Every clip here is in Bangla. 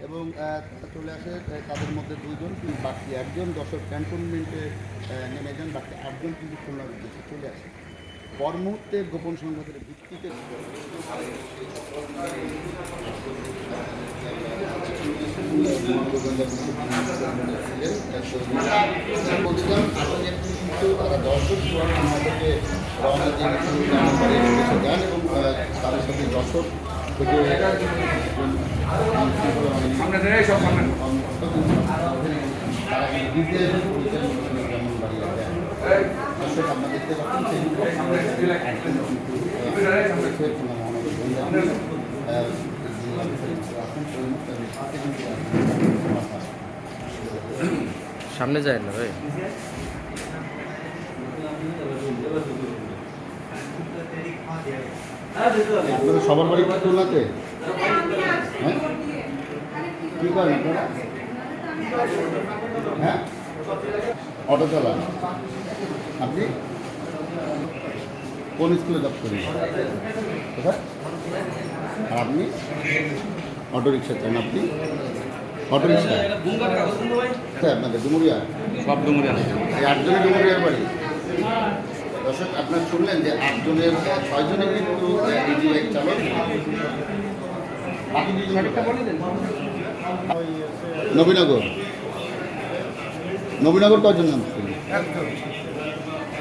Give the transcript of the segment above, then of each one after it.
এবং চলে আসে তাদের মধ্যে দুইজন, বাকি একজন যশোর ক্যান্টনমেন্টে নেমে যান, বাকি 8জন কিন্তু খুলনার উদ্দেশ্যে চলে আসে। পর মুহূর্তে গোপন সংবাদের ভিত্তিতে বলছিলাম আসলে কিন্তু তারা 10জন আমাদেরকে রওনা দিয়ে যান এবং তাদের সাথে যশোর থেকে আমরা দেখতে সামনে যায় না ভাই। আপনাদের সবার বাড়ি খুলনাতে? হ্যাঁ, কী করেন আপনারা? হ্যাঁ, অটো চালান। আপনি কোন স্কুলে জব করেন? কোথায়? আর আপনি অটো রিক্সা চান? আপনি অটো রিক্সা? হ্যাঁ, আপনাদের ডুমুরিয়া? সব ডুমুরিয়া। এই 8জনের ডুমুরিয়ার বাড়ি। দর্শক, আপনারা শুনলেন যে 8জনের 6জনে কিন্তু ইজি বাইক চালক, বাকি 2জন নবীনগর। নবীনগর কজন নামছেন?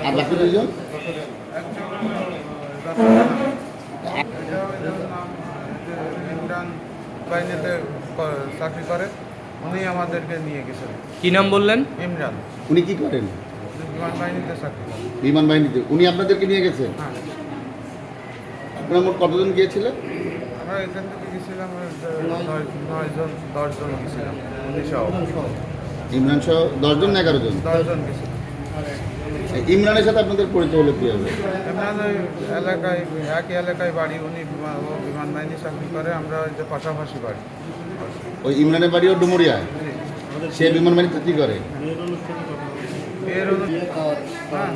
আর বাকি 2জন? ইমরান বাহিনীতে চাকরি করে, উনি আমাদেরকে নিয়ে গেছেন। কি নাম বললেন? ইমরান উনি কি করেন? বিমান বাহিনীতে চাকরি করে। বিমান বাহিনীতে। উনি আপনাদেরকে নিয়ে গেছেন? হ্যাঁ, আপনারা মোট কতজন গিয়েছিলেন? আমরা এখান থেকে গেছিলাম 9জন 10জন গেছিলাম, উনি সহ ইমরান সহ 10জন না 11জন? 10জন গেছিলাম। ইমরানের সাথে আপনাদের পরিচয় হলে কী হবে? ইমরান ওই এলাকায়, একই এলাকায় বাড়ি, উনি বিমান বাহিনী চাকরি করে, আমরা ওই যে পাশাপাশি বাড়ি। ওই ইমরানের বাড়িও ডুমুরিয়ায়? সে বিমান বাহিনীতে কী করে? এর হ্যাঁ,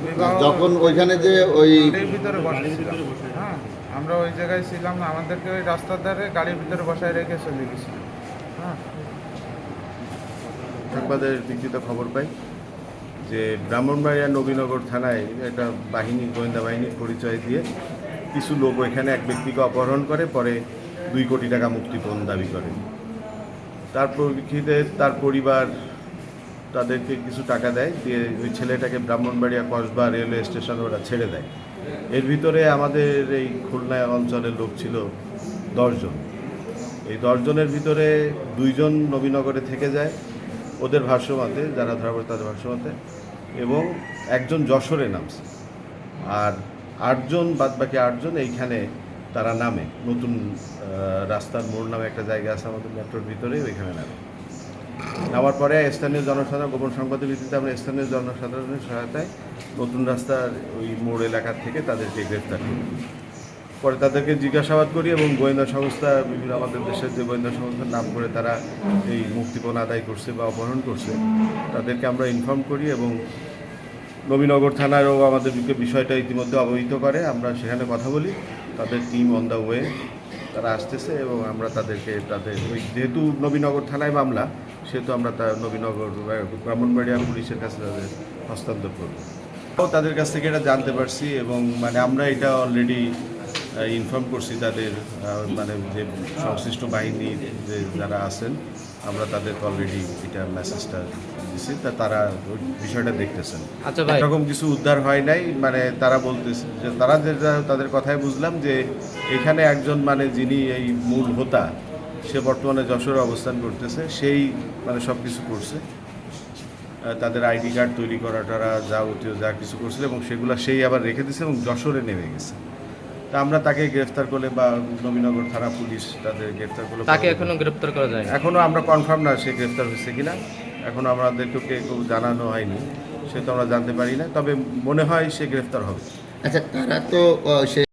বিবাহ যখন ওইখানে যে ওই গাড়ির ভিতরে বসেছিলাম, হ্যাঁ, আমরা ওই জায়গায় ছিলাম না, আমাদেরকে ওই রাস্তার ধারে গাড়ির ভিতরে বসায় রেখে চলে গেছিলাম। হ্যাঁ, সংবাদের ভিত্তিতে খবর পাই যে ব্রাহ্মণবাড়িয়া নবীনগর থানায় একটা বাহিনী, গোয়েন্দা বাহিনীর পরিচয় দিয়ে কিছু লোক ওইখানে এক ব্যক্তিকে অপহরণ করে, পরে 2 কোটি টাকা মুক্তিপণ দাবি করে। তার পরিপ্রেক্ষিতে তার পরিবার তাদেরকে কিছু টাকা দেয়, দিয়ে ওই ছেলেটাকে ব্রাহ্মণবাড়িয়া কসবা রেলওয়ে স্টেশনে ওরা ছেড়ে দেয়। এর ভিতরে আমাদের এই খুলনা অঞ্চলের লোক ছিল 10জন। এই 10জনের ভিতরে 2জন নবীনগরে থেকে যায় ওদের ভাষ্যমতে, যারা ধরা পড়ে তাদের ভাষ্যমতে, এবং একজন যশোরে নামছে। আর 8জন, বাদবাকি 8জন এইখানে তারা নামে, নতুন রাস্তার মোড় নামে একটা জায়গা আছে আমাদের মেট্রোর ভিতরেই, ওইখানে নামে। নামার পরে স্থানীয় জনসাধারণ, গোপন সংবাদের ভিত্তিতে আমরা স্থানীয় জনসাধারণের সহায়তায় নতুন রাস্তার ওই মোড় এলাকা থেকে তাদেরকে গ্রেফতার করি। পরে তাদেরকে জিজ্ঞাসাবাদ করি এবং গোয়েন্দা সংস্থা, বিভিন্ন আমাদের দেশের যে গোয়েন্দা সংস্থার নাম করে তারা এই মুক্তিপণ আদায় করছে বা অপহরণ করছে, তাদেরকে আমরা ইনফর্ম করি এবং নবীনগর থানারও আমাদের বিষয়টা ইতিমধ্যে অবহিত করে। আমরা সেখানে কথা বলি, তাদের টিম অন দ্য ওয়ে, তারা আসতেছে এবং আমরা তাদেরকে তাদের ওই যেহেতু নবীনগর থানায় মামলা, সেহেতু আমরা নবীনগর ব্রাহ্মণবাড়িয়া পুলিশের কাছে তাদের হস্তান্তর করব। তাদের কাছ থেকে এটা জানতে পারছি এবং মানে আমরা এটা অলরেডি ইনফর্ম করছি তাদের, মানে যে সংশ্লিষ্ট বাহিনীর যে যারা আছেন, আমরা তাদেরকে অলরেডি এটা মেসেজটা দিচ্ছি, তারা ওই বিষয়টা দেখতেছেন। আচ্ছা ভাই, এরকম কিছু উদ্ধার হয় নাই, মানে তারা বলতেছে যে তারা যেটা তাদের কথায় বুঝলাম যে এখানে একজন মানে যিনি এই মূল হোতা, সে বর্তমানে যশোরে অবস্থান করতেছে, সেই মানে সব কিছু করছে, তাদের আইডি কার্ড তৈরি করাটা যা কিছু করছিল এবং সেগুলো সেই আবার রেখে দিয়েছে এবং যশোরে নেমে গেছে। তা আমরা তাকে গ্রেফতার করলে বা নবীনগর থানা পুলিশ তাদের গ্রেফতার করলে, তাকে এখনো গ্রেপ্তার করা যায়? এখনও আমরা কনফার্ম না সে গ্রেফতার হয়েছে কিনা, এখনও আমাদেরকে কেউ জানানো হয়নি, সে তো আমরা জানতে পারি না, তবে মনে হয় সে গ্রেফতার হবে। আচ্ছা, তারা তো সে